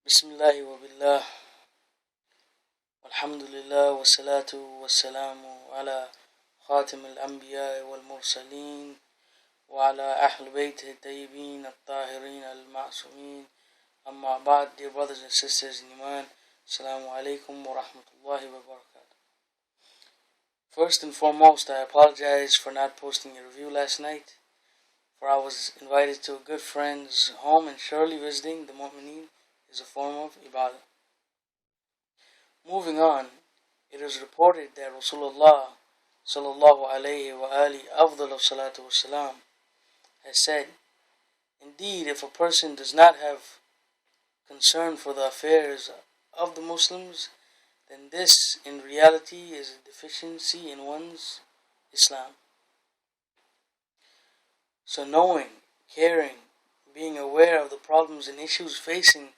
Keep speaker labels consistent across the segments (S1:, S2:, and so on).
S1: Bismillahi wa billah, walhamdulillah, wa salatu wa salamu ala khatim al-anbiya wal-mursaleen, wa ala ahl baytih al-tayyibin al-tahirin al-ma'sumin, amma ba'd. Dear brothers and sisters in Iman, Assalamu alaikum wa rahmatullahi wa barakatuh. First and foremost, I apologize for not posting a review last night, for I was invited to a good friend's home, and surely visiting the mu'mineen is a form of ibadah. Moving on, it is reported that Rasulullah sallallahu alayhi wa ali afdal of salatu wasalam has said, "Indeed, if a person does not have concern for the affairs of the Muslims, then this in reality is a deficiency in one's Islam." So knowing, caring, being aware of the problems and issues facing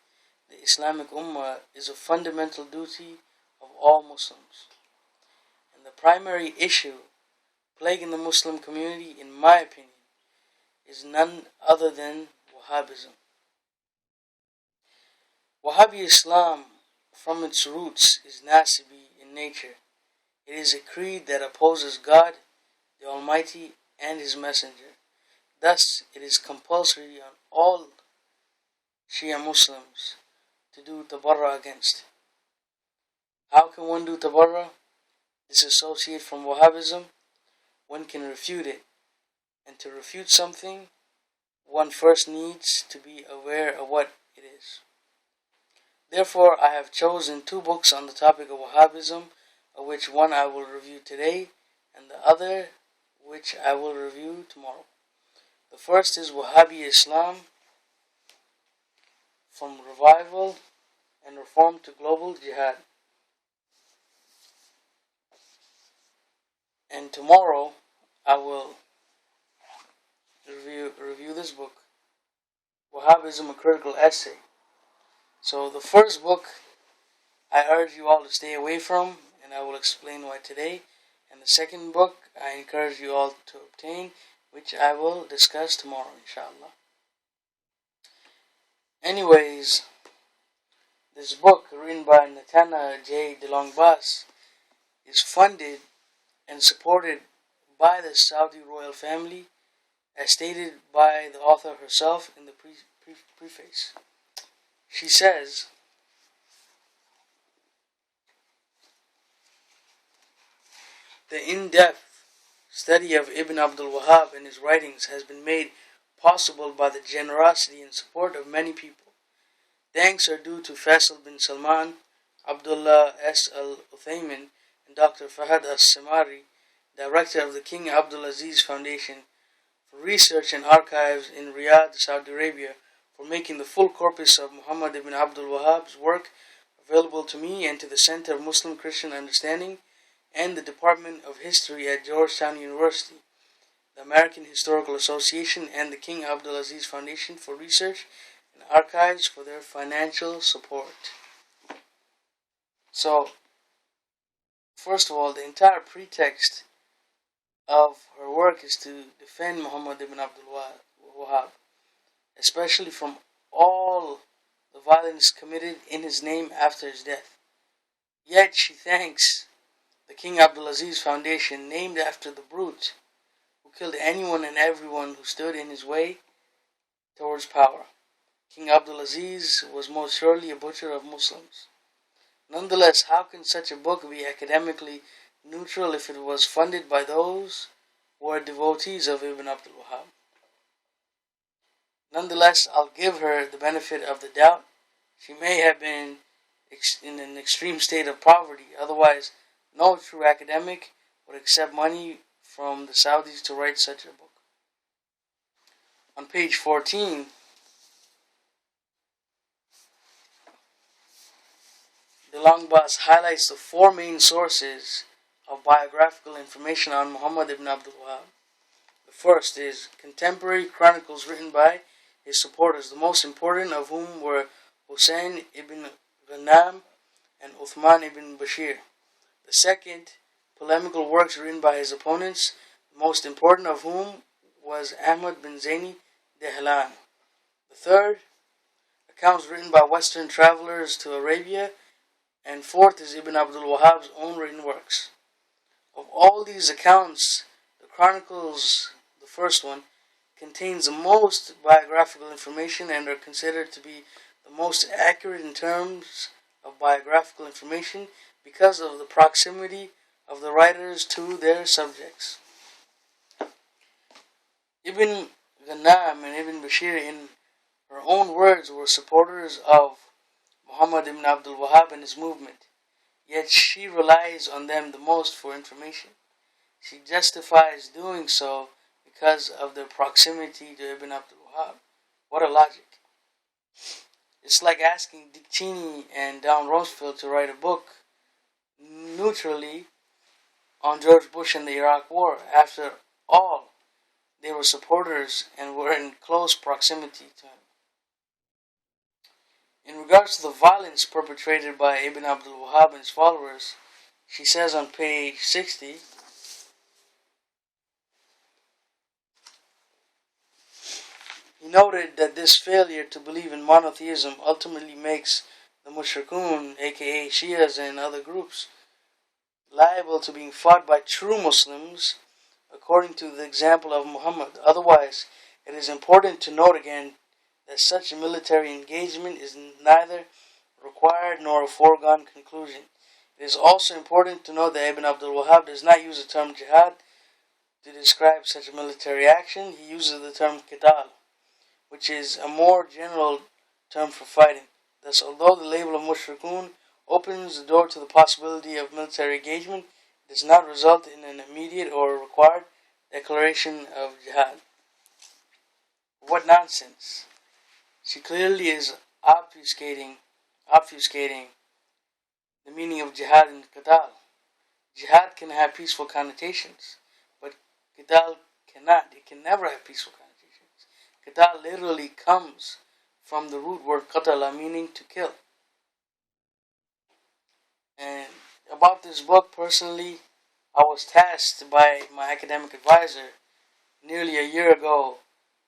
S1: the Islamic Ummah is a fundamental duty of all Muslims. And the primary issue plaguing the Muslim community, in my opinion, is none other than Wahhabism. Wahhabi Islam, from its roots, is Nasibi in nature. It is a creed that opposes God, the Almighty, and His Messenger. Thus, it is compulsory on all Shia Muslims to do tabarra against. How can one do tabarra? Disassociate from Wahhabism? One can refute it. And to refute something, one first needs to be aware of what it is. Therefore, I have chosen two books on the topic of Wahhabism, of which one I will review today, and the other which I will review tomorrow. The first is Wahhabi Islam, from Revival and Reform to Global Jihad. And tomorrow I will review this book, Wahhabism, a Critical Essay. So the first book I urge you all to stay away from, and I will explain why today. And the second book I encourage you all to obtain, which I will discuss tomorrow, inshallah. Anyways, this book, written by Natana Delong-Bas, is funded and supported by the Saudi royal family, as stated by the author herself in the preface. She says, "The in-depth study of Ibn Abdul Wahhab and his writings has been made possible by the generosity and support of many people. Thanks are due to Faisal bin Salman, Abdullah S. Al-Uthaymin, and Dr. Fahad As-Samari, director of the King Abdulaziz Foundation for Research and Archives in Riyadh, Saudi Arabia, for making the full corpus of Muhammad ibn Abdul Wahhab's work available to me and to the Center of Muslim Christian Understanding and the Department of History at Georgetown University, the American Historical Association, and the King Abdulaziz Foundation for Research and Archives for their financial support." So, first of all, the entire pretext of her work is to defend Muhammad ibn Abdul Wahhab, especially from all the violence committed in his name after his death. Yet she thanks the King Abdulaziz Foundation, named after the brute who killed anyone and everyone who stood in his way towards power. King Abdulaziz was most surely a butcher of Muslims. Nonetheless, how can such a book be academically neutral if it was funded by those who are devotees of Ibn Abdul Wahhab? Nonetheless, I'll give her the benefit of the doubt. She may have been in an extreme state of poverty. Otherwise, no true academic would accept money from the Saudis to write such a book. On page 14, Delong-Bas highlights the four main sources of biographical information on Muhammad ibn Abdul Wahhab. The first is contemporary chronicles written by his supporters, the most important of whom were Hussein ibn Ghanam and Uthman ibn Bashir. The second, polemical works written by his opponents, the most important of whom was Ahmad bin Zaini Dehlan. The third, accounts written by Western travelers to Arabia, and fourth is Ibn Abdul Wahhab's own written works. Of all these accounts, the Chronicles, the first one, contains the most biographical information and are considered to be the most accurate in terms of biographical information because of the proximity of the writers to their subjects. Ibn Ghanam and Ibn Bashir, in her own words, were supporters of Muhammad ibn Abdul Wahhab and his movement, yet she relies on them the most for information. She justifies doing so because of their proximity to Ibn Abdul Wahhab. What a logic. It's like asking Dick Cheney and Don Rumsfeld to write a book neutrally on George Bush and the Iraq War. After all, they were supporters and were in close proximity to him. In regards to the violence perpetrated by Ibn Abdul Wahhab and his followers, she says on page 60, he noted that this failure to believe in monotheism ultimately makes the Mushrikun, aka Shias and other groups, liable to being fought by true Muslims according to the example of Muhammad. Otherwise, it is important to note again that such a military engagement is neither required nor a foregone conclusion. It is also important to note that Ibn Abdul Wahhab does not use the term Jihad to describe such a military action. He uses the term Qital, which is a more general term for fighting. Thus, although the label of Mushrikun opens the door to the possibility of military engagement, it does not result in an immediate or required declaration of Jihad. What nonsense! She clearly is obfuscating the meaning of Jihad and Qital. Jihad can have peaceful connotations, but Qital cannot. It can never have peaceful connotations. Qital literally comes from the root word qatala, meaning to kill. And about this book, personally, I was tasked by my academic advisor nearly a year ago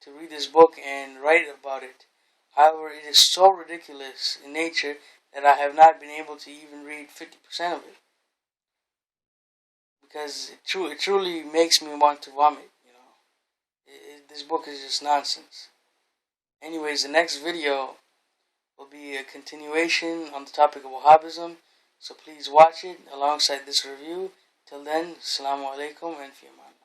S1: to read this book and write about it. However, it is so ridiculous in nature that I have not been able to even read 50% of it. Because it truly makes me want to vomit, this book is just nonsense. Anyways, the next video will be a continuation on the topic of Wahhabism, so please watch it alongside this review. Till then, Assalamu alaikum and fi aman.